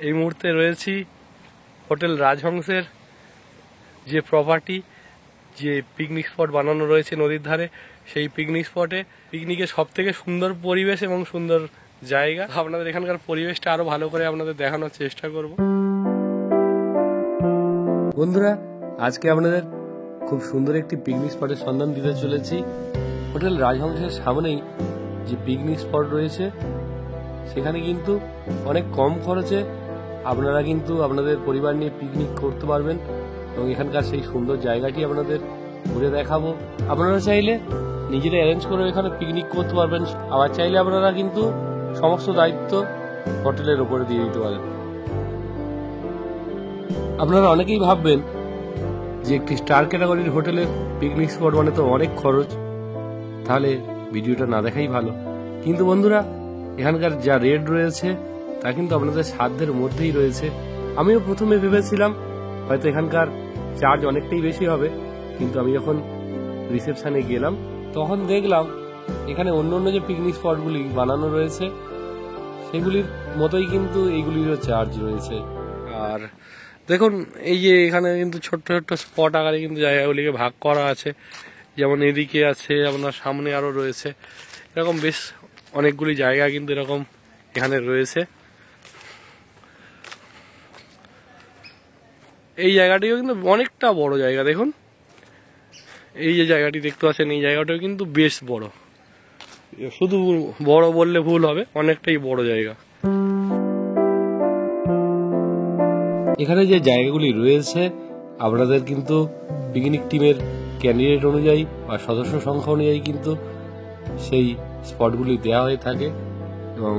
এই মুহূর্তে রয়েছি হোটেল রাজহংসের যে প্রপার্টি, যে পিকনিক স্পট বানানো রয়েছে নদীর ধারে, সেই পিকনিক স্পটে পিকনিকের সব থেকে সুন্দর পরিবেশ এবং সুন্দর জায়গা। আপনাদের এখানকার পরিবেশটা আরো ভালো করে আপনাদের দেখানোর চেষ্টা করব। বন্ধুরা, আজকে আপনাদের খুব সুন্দর একটি পিকনিক স্পটের সন্ধান দিতে চলেছি। হোটেল রাজহংসের সামনেই যে পিকনিক স্পট রয়েছে, সেখানে কিন্তু অনেক কম খরচে আপনারা কিন্তু আপনাদের পরিবার নিয়ে পিকনিক করতে পারবেন এবং এখানকার সেই সুন্দর জায়গাটি আপনাদের ঘুরে দেখাবো। আপনারা চাইলে নিজেরা অ্যারেঞ্জ করে এখানে পিকনিক করতে পারবেন, আবার চাইলে আপনারা কিন্তু সমস্ত দায়িত্ব হোটেলের উপরে দিয়ে দিতে পারেন। আপনারা অনেকেই ভাববেন যে একটি স্টার ক্যাটাগরির হোটেলের পিকনিক স্পট মানে তো অনেক খরচ, তাহলে ভিডিওটা না দেখাই ভালো। কিন্তু বন্ধুরা, এখানকার যা রেট রয়েছে তা কিন্তু আপনাদের সাধ্যের মধ্যেই রয়েছে। আমিও প্রথমে ভেবেছিলাম হয়তো এখানকার চার্জ অনেকটাই বেশি হবে, কিন্তু আমি যখন রিসেপশনে গেলাম তখন দেখলাম এখানে অন্য অন্য যে পিকনিক স্পটগুলি বানানো রয়েছে সেগুলির মতোই কিন্তু এইগুলিরও চার্জ রয়েছে। আর দেখুন, এই যে এখানে কিন্তু ছোট্ট ছোট্ট স্পট আকারে কিন্তু জায়গাগুলিকে ভাগ করা আছে, যেমন এদিকে আছে, আপনার সামনে আরো রয়েছে, এরকম বেশ অনেকগুলি জায়গা কিন্তু এরকম এখানে রয়েছে। এই জায়গাটিও কিন্তু অনেকটা বড় জায়গা। দেখুন, এই যে জায়গাটি দেখতে পাচ্ছেন, এই জায়গাটাও কিন্তু বেশ বড়, শুধু বড় বললে ভুল হবে, অনেকটাই বড় জায়গা। এখানে যে জায়গাগুলি রয়েছে আপনাদের কিন্তু পিকনিক টিমের ক্যান্ডিডেট অনুযায়ী বা সদস্য সংখ্যা অনুযায়ী কিন্তু সেই স্পটগুলি দেওয়া হয়ে থাকে এবং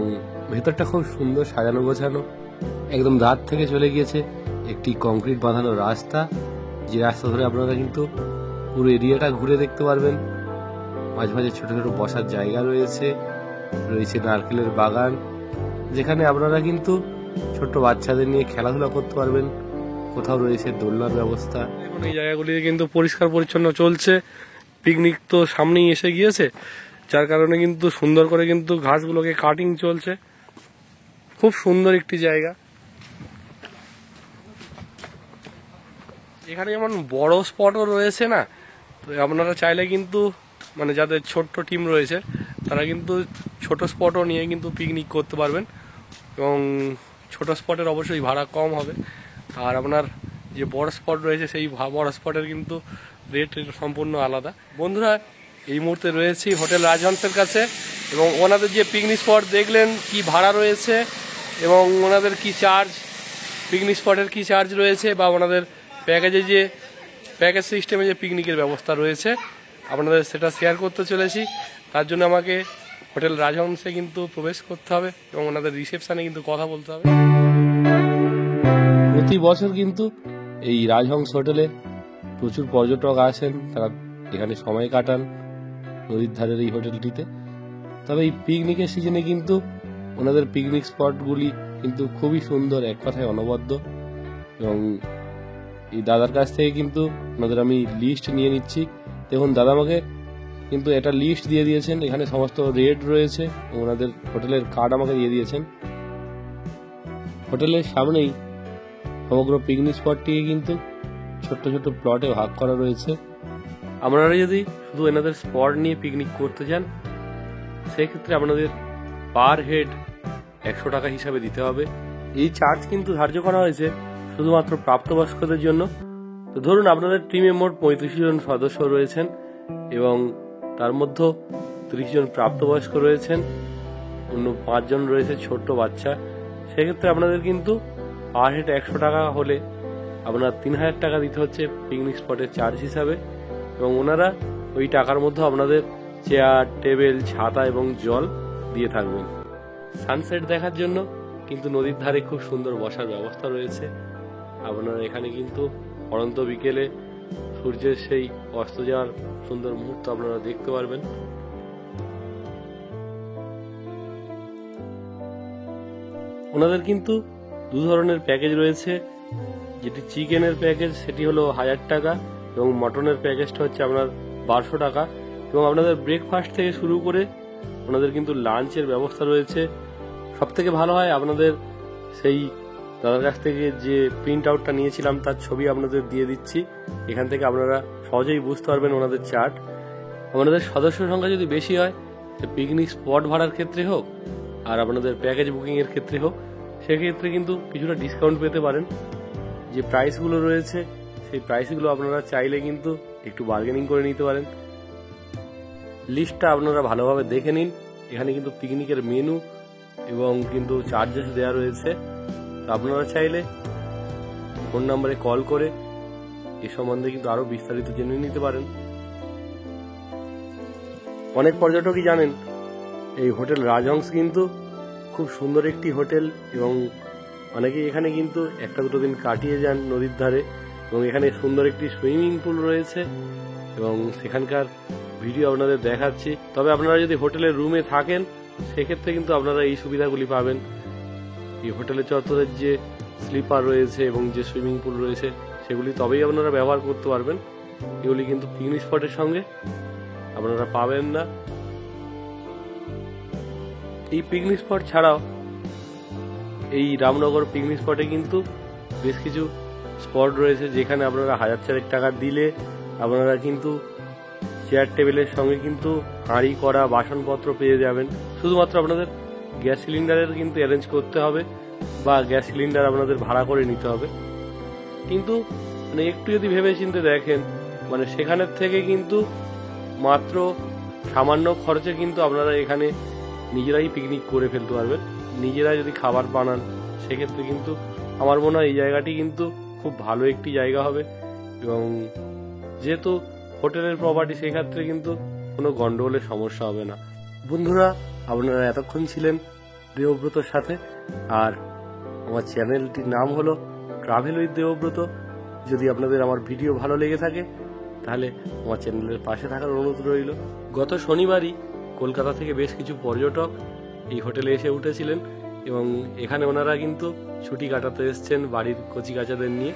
ভেতরটা খুব সুন্দর সাজানো গোছানো। একদম ধার থেকে চলে গিয়েছে একটি কংক্রিট বাঁধানো রাস্তা, যে রাস্তা ধরে আপনারা কিন্তু পুরো এরিয়াটা ঘুরে দেখতে পারবেন। মাঝে মাঝে ছোট ছোট বসার জায়গা রয়েছে, রয়েছে নারকেলের বাগান, যেখানে আপনারা কিন্তু ছোট্ট বাচ্চাদের নিয়ে খেলাধুলা করতে পারবেন। কোথাও রয়েছে দোলনার ব্যবস্থা। এখন এই জায়গাগুলি কিন্তু পরিষ্কার পরিচ্ছন্ন চলছে, পিকনিক তো সামনেই এসে গিয়েছে, যার কারণে কিন্তু সুন্দর করে কিন্তু ঘাসগুলোকে কাটিং চলছে। খুব সুন্দর একটি জায়গা। এখানে যেমন বড় স্পটও রয়েছে না, তো আপনারা চাইলে কিন্তু মানে যাদের ছোট্ট টিম রয়েছে তারা কিন্তু ছোট স্পটও নিয়ে কিন্তু পিকনিক করতে পারবেন এবং ছোট স্পটের অবশ্যই ভাড়া কম হবে। আর আপনার যে বড় স্পট রয়েছে সেই বড় স্পটের কিন্তু রেট সম্পূর্ণ আলাদা। বন্ধুরা, এই মুহূর্তে রয়েছি হোটেল রাজহংসের কাছে এবং ওনাদের যে পিকনিক স্পট দেখলেন কি ভাড়া রয়েছে এবং ওনাদের কি চার্জ, পিকনিক স্পটের কি চার্জ রয়েছে বা ওনাদের প্যাকেজে যে প্যাকেজ সিস্টেমে যে পিকনিকের ব্যবস্থা রয়েছে আপনাদের সেটা শেয়ার করতে চলেছি। তার জন্য আমাকে হোটেল রাজহংসে কিন্তু প্রবেশ করতে হবে এবং ওনাদের রিসেপশনে কিন্তু কথা বলতে হবে। প্রতি বছর কিন্তু এই রাজহংস হোটেলে প্রচুর পর্যটক আসেন, তারা এখানে সময় কাটান নদীর ধারের এই হোটেলটিতে। তবে এই পিকনিকের সিজনে কিন্তু ওনাদের পিকনিক স্পটগুলি কিন্তু খুবই সুন্দর, এক কথায় অনবদ্য। এবং এই দাদার কাছ থেকে কিন্তু ওনাদের আমি লিস্ট নিয়ে নিচ্ছি। দেখুন, দাদা আমাকে কিন্তু একটা লিস্ট দিয়ে দিয়েছেন, এখানে সমস্ত রেট রয়েছে, ওনাদের হোটেলের কার্ড আমাকে দিয়ে দিয়েছেন। হোটেলের সামনেই সমগ্র পিকনিক স্পটটিকে কিন্তু ছোট্ট ছোট্ট প্লটে ভাগ করা রয়েছে। আপনারা যদি শুধু এনাদের স্পট নিয়ে পিকনিক করতে চান সেক্ষেত্রে আপনাদের পার হেড 100 টাকা হিসাবে দিতে হবে। এই চার্জ কিন্তু ধার্য করা হয়েছে শুধুমাত্র প্রাপ্তবয়স্কদের জন্য। তো ধরুন আপনাদের টিমে মোট 35 জন সদস্য রয়েছেন এবং তার মধ্যে 30 জন প্রাপ্তবয়স্ক রয়েছেন, অন্য 5 জন রয়েছে ছোট্ট বাচ্চা। সেক্ষেত্রে আপনাদের কিন্তু পার হেড 100 টাকা হলে আপনার 3000 টাকা দিতে হচ্ছে পিকনিক স্পটের চার্জ হিসাবে এবং ওনারা ওই টাকার মধ্যে আপনাদের চেয়ার, টেবিল, ছাতা এবং জল দিয়ে থাকবেন। সানসেট দেখার জন্য কিন্তু নদীর ধারে খুব সুন্দর বসার ব্যবস্থা রয়েছে। আপনারা এখানে কিন্তু পড়ন্ত বিকেলে সূর্যের সেই অস্ত যাওয়ার সুন্দর মুহূর্ত আপনারা দেখতে পারবেন। ওনাদের কিন্তু দু ধরনের প্যাকেজ রয়েছে, যেটি চিকেনের প্যাকেজ সেটি হলো 1000 টাকা এবং মটনের প্যাকেজটা হচ্ছে আপনার 1200 টাকা এবং আপনাদের ব্রেকফাস্ট থেকে শুরু করে ওনাদের কিন্তু লাঞ্চের ব্যবস্থা রয়েছে। সব থেকে ভালো হয় আপনাদের সেই দাদার কাছ থেকে যে প্রিন্ট আউটটা নিয়েছিলাম তার ছবি আপনাদের দিয়ে দিচ্ছি। এখান থেকে আপনারা সহজেই বুঝতে পারবেন ওনাদের চার্ট। আপনাদের সদস্য সংখ্যা যদি বেশি হয়, পিকনিক স্পট ভাড়ার ক্ষেত্রে হোক আর আপনাদের প্যাকেজ বুকিং এর ক্ষেত্রে হোক, সেক্ষেত্রে কিন্তু কিছুটা ডিসকাউন্ট পেতে পারেন। যে প্রাইসগুলো রয়েছে সেই প্রাইসগুলো আপনারা চাইলে কিন্তু একটু বার্গেনিং করে নিতে পারেন। লিস্টটা আপনারা ভালোভাবে দেখে নিন। এখানে কিন্তু পিকনিকের মেনু এবং কিন্তু চার্জেস দেওয়া রয়েছে। তো আপনারা চাইলে ফোন নাম্বারে কল করে এ সম্বন্ধে কিন্তু আরো বিস্তারিত জেনে নিতে পারেন। অনেক পর্যটকই জানেন এই হোটেল রাজহংস কিন্তু খুব সুন্দর একটি হোটেল, এবং অনেকেই এখানে কিন্তু একটা দুটো দিন কাটিয়ে যান নদীর ধারে, এবং এখানে সুন্দর একটি সুইমিং পুল রয়েছে এবং সেখানকার ভিডিও আপনাদের দেখাচ্ছি। তবে আপনারা যদি হোটেলের রুমে থাকেন সেক্ষেত্রে কিন্তু আপনারা এই সুবিধাগুলি পাবেন। এই হোটেলের চত্বরের যে স্লিপার রয়েছে এবং যে সুইমিং পুল রয়েছে সেগুলি তবেই আপনারা ব্যবহার করতে পারবেন। এগুলি কিন্তু পিকনিক স্পটের সঙ্গে আপনারা পাবেন না। এই পিকনিক স্পট ছাড়াও এই রামনগর পিকনিক স্পটে কিন্তু বেশ কিছু স্পট রয়েছে যেখানে আপনারা 1000 টাকা দিলে আপনারা কিন্তু চেয়ার টেবিলের সঙ্গে কিন্তু হাঁড়ি করা বাসনপত্র পেয়ে যাবেন। শুধুমাত্র আপনাদের গ্যাস সিলিন্ডারের কিন্তু অ্যারেঞ্জ করতে হবে বা গ্যাস সিলিন্ডার আপনাদের ভাড়া করে নিতে হবে। কিন্তু মানে একটু যদি ভেবে চিন্তে দেখেন, মানে সেখানের থেকে কিন্তু মাত্র সামান্য খরচে কিন্তু আপনারা এখানে নিজেরাই পিকনিক করে ফেলতে পারবেন। নিজেরা যদি খাবার বানান সেক্ষেত্রে কিন্তু আমার মনে হয় এই জায়গাটি কিন্তু খুব ভালো একটি জায়গা হবে, এবং যেহেতু হোটেলের প্রপার্টি সেক্ষেত্রে কিন্তু কোনো গন্ডগোলের সমস্যা হবে না। বন্ধুরা, আপনারা এতক্ষণ ছিলেন দেবব্রতর সাথে, আর আমার চ্যানেলটির নাম হলো ট্রাভেল উইথ দেবব্রত। যদি আপনাদের আমার ভিডিও ভালো লেগে থাকে তাহলে আমার চ্যানেলের পাশে থাকার অনুরোধ রইল। গত শনিবারই কলকাতা থেকে বেশ কিছু পর্যটক এই হোটেলে এসে উঠেছিলেন এবং এখানে ওনারা কিন্তু ছুটি কাটাতে এসছেন বাড়ির কচিকাচাদের নিয়ে।